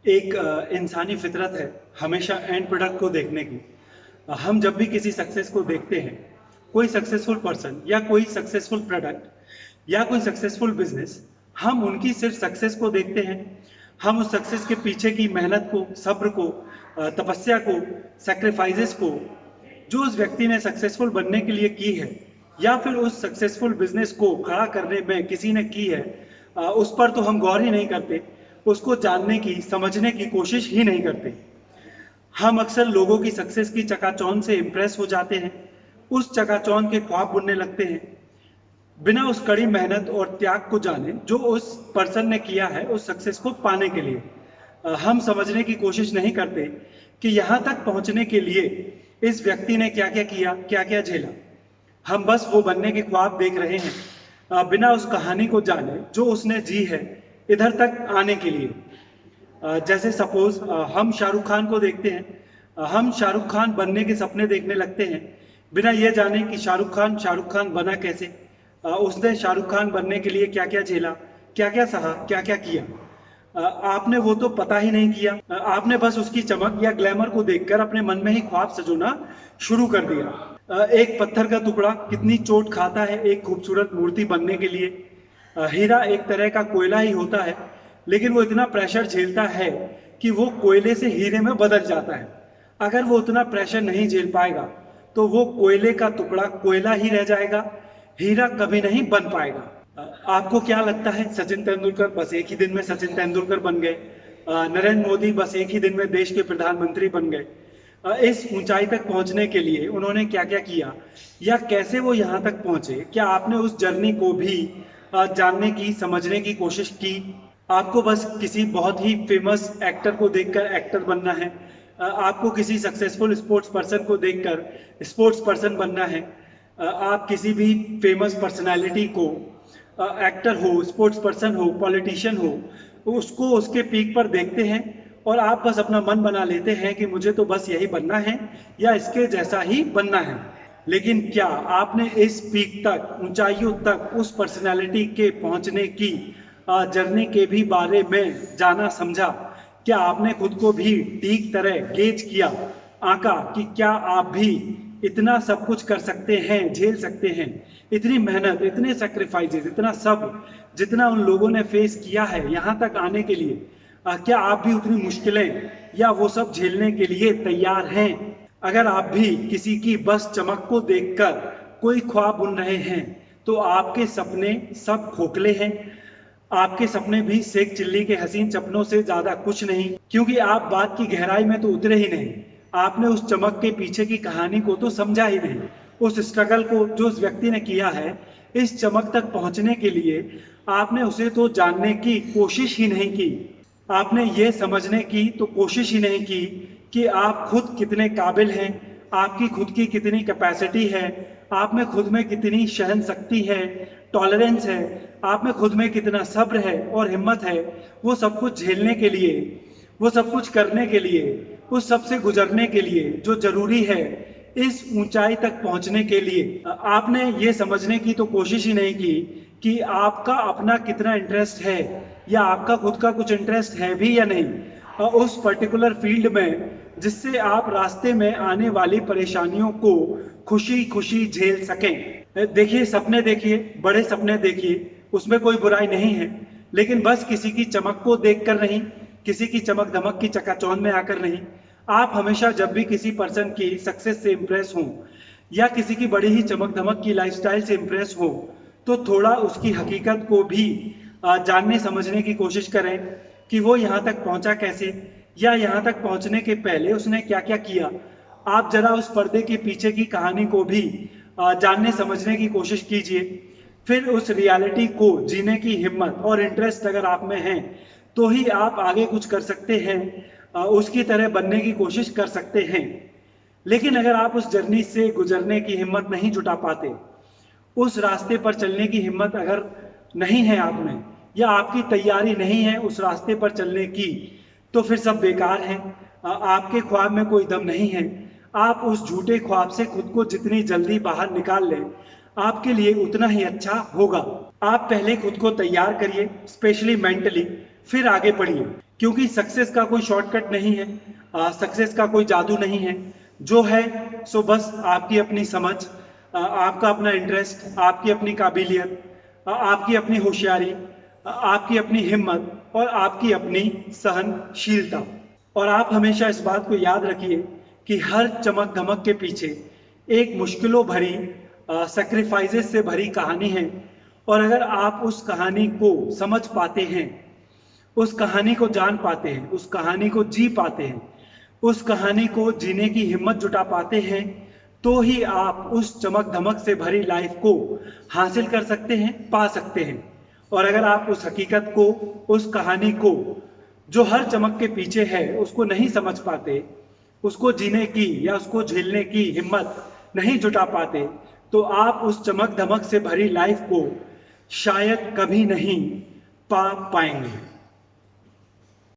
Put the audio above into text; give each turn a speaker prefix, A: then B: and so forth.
A: एक इंसानी फितरत है हमेशा एंड प्रोडक्ट को देखने की। हम जब भी किसी सक्सेस को देखते हैं, कोई सक्सेसफुल पर्सन या कोई सक्सेसफुल प्रोडक्ट या कोई सक्सेसफुल बिजनेस, हम उनकी सिर्फ सक्सेस को देखते हैं। हम उस सक्सेस के पीछे की मेहनत को, सब्र को, तपस्या को, सेक्रीफाइसेस को जो उस व्यक्ति ने सक्सेसफुल बनने के लिए की है या फिर उस सक्सेसफुल बिजनेस को खड़ा करने में किसी ने की है, उस पर तो हम गौर ही नहीं करते। उसको जानने की, समझने की कोशिश ही नहीं करते। हम अक्सर लोगों की सक्सेस की चकाचौंध से इंप्रेस हो जाते हैं, उस चकाचौंध के ख्वाब बुनने लगते हैं, बिना उस कड़ी मेहनत और त्याग को जाने जो उस पर्सन ने किया है उस सक्सेस को पाने के लिए। हम समझने की कोशिश नहीं करते कि यहाँ तक पहुँचने के लिए इस व्यक्ति ने क्या क्या किया, क्या क्या झेला। हम बस वो बनने के ख्वाब देख रहे हैं, बिना उस कहानी को जाने जो उसने जी है इधर तक आने के लिए। जैसे सपोज हम शाहरुख खान को देखते हैं, हम शाहरुख खान बनने के सपने देखने लगते हैं बिना ये जाने कि शाहरुख खान बना कैसे। उसने शाहरुख खान बनने के लिए क्या क्या झेला, क्या क्या सहा, क्या क्या किया। आपने वो तो पता ही नहीं किया। आपने बस उसकी चमक या ग्लैमर को देखकर अपने मन में ही ख्वाब सजोना शुरू कर दिया। एक पत्थर का टुकड़ा कितनी चोट खाता है एक खूबसूरत मूर्ति बनने के लिए। हीरा एक तरह का कोयला ही होता है, लेकिन वो इतना प्रेशर झेलता है कि वो कोयले से हीरे में बदल जाता है। अगर वो उतना प्रेशर नहीं झेल पाएगा तो वो कोयले का टुकड़ा कोयला ही रह जाएगा, हीरा कभी नहीं बन पाएगा। आपको क्या लगता है सचिन तेंदुलकर बस एक ही दिन में सचिन तेंदुलकर बन गए? नरेंद्र मोदी बस एक ही दिन में देश के प्रधानमंत्री बन गए? इस ऊंचाई तक पहुंचने के लिए उन्होंने क्या क्या किया या कैसे वो यहाँ तक पहुंचे? क्या आपने उस जर्नी को भी जानने की, समझने की कोशिश की? आपको बस किसी बहुत ही फेमस एक्टर को देखकर एक्टर बनना है, आपको किसी सक्सेसफुल स्पोर्ट्स पर्सन को देखकर स्पोर्ट्स पर्सन बनना है, आप किसी भी फेमस पर्सनालिटी को, एक्टर हो, स्पोर्ट्स पर्सन हो, पॉलिटिशियन हो, उसको उसके पीक पर देखते हैं और आप बस अपना मन बना लेते हैं कि मुझे तो बस यही बनना है या इसके जैसा ही बनना है। लेकिन क्या आपने इस पीक तक, ऊंचाइयों तक, उस पर्सनालिटी के पहुंचने की जर्नी के भी बारे में जाना, समझा? क्या आपने खुद को भी ठीक तरह गेज किया, आंका कि क्या आप भी इतना सब कुछ कर सकते हैं, झेल सकते हैं? इतनी मेहनत, इतने सेक्रीफाइसेस, इतना सब जितना उन लोगों ने फेस किया है यहाँ तक आने के लिए, क्या आप भी उतनी मुश्किलें या वो सब झेलने के लिए तैयार हैं? अगर आप भी किसी की बस चमक को देखकर कोई ख्वाब बुन रहे हैं तो आपके सपने सब खोखले हैं। आपके सपने भी शेख चिल्ली के हसीन सपनों से ज्यादा कुछ नहीं, क्योंकि आप बात की गहराई में तो उतरे ही नहीं। आपने उस चमक के पीछे की कहानी को तो समझा ही नहीं, उस स्ट्रगल को जो उस व्यक्ति ने किया है इस चमक तक पहुंचने के लिए। आपने उसे तो जानने की कोशिश ही नहीं की, आपने ये समझने की तो कोशिश ही नहीं की कि आप खुद कितने काबिल हैं, आपकी खुद की कितनी कैपेसिटी है, आप में खुद में कितनी सहन शक्ति है, टॉलरेंस है, आप में खुद में कितना सब्र है और हिम्मत है वो सब कुछ झेलने के लिए, वो सब कुछ करने के लिए, उस सब से गुजरने के लिए जो जरूरी है इस ऊंचाई तक पहुंचने के लिए। आपने ये समझने की तो कोशिश ही नहीं की कि आपका अपना कितना इंटरेस्ट है या आपका खुद का कुछ इंटरेस्ट है भी या नहीं उस पर्टिकुलर फील्ड में, जिससे आप रास्ते में आने वाली परेशानियों को खुशी खुशी झेल सकें। देखिए, सपने देखिए, बड़े सपने देखिए, उसमें कोई बुराई नहीं है, लेकिन बस किसी की चमक को देखकर नहीं, किसी की चमक धमक की चकाचौंध में आकर नहीं। आप हमेशा जब भी किसी पर्सन की सक्सेस से इंप्रेस हो या किसी की बड़ी ही चमक धमक की लाइफस्टाइल से इंप्रेस हो तो थोड़ा उसकी हकीकत को भी जानने समझने की कोशिश करें कि वो यहाँ तक पहुँचा कैसे या यहाँ तक पहुँचने के पहले उसने क्या क्या किया। आप जरा उस पर्दे के पीछे की कहानी को भी जानने समझने की कोशिश कीजिए। फिर उस रियलिटी को जीने की हिम्मत और इंटरेस्ट अगर आप में है तो ही आप आगे कुछ कर सकते हैं, उसकी तरह बनने की कोशिश कर सकते हैं। लेकिन अगर आप उस जर्नी से गुजरने की हिम्मत नहीं जुटा पाते, उस रास्ते पर चलने की हिम्मत अगर नहीं है आप में या आपकी तैयारी नहीं है उस रास्ते पर चलने की, तो फिर सब बेकार है। आपके ख्वाब में कोई दम नहीं है। आप उस झूठे ख्वाब से खुद को जितनी जल्दी बाहर निकाल लें आपके लिए उतना ही अच्छा होगा। आप पहले खुद को तैयार करिए, स्पेशली मेंटली, फिर आगे बढ़िए। क्योंकि सक्सेस का कोई शॉर्टकट नहीं है, सक्सेस का कोई जादू नहीं है। जो है सो बस आपकी अपनी समझ, आपका अपना इंटरेस्ट, आपकी अपनी काबिलियत, आपकी अपनी होशियारी, आपकी अपनी हिम्मत और आपकी अपनी सहनशीलता। और आप हमेशा इस बात को याद रखिए कि हर चमक धमक के पीछे एक मुश्किलों भरी, सेक्रीफाइसेस से भरी कहानी है। और अगर आप उस कहानी को समझ पाते हैं, उस कहानी को जान पाते हैं, उस कहानी को जी पाते हैं, उस कहानी को जीने की हिम्मत जुटा पाते हैं, तो ही आप उस चमक धमक से भरी लाइफ को हासिल कर सकते हैं, पा सकते हैं। और अगर आप उस हकीकत को, उस कहानी को जो हर चमक के पीछे है, उसको नहीं समझ पाते, उसको जीने की या उसको झेलने की हिम्मत नहीं जुटा पाते, तो आप उस चमक धमक से भरी लाइफ को शायद कभी नहीं पा पाएंगे।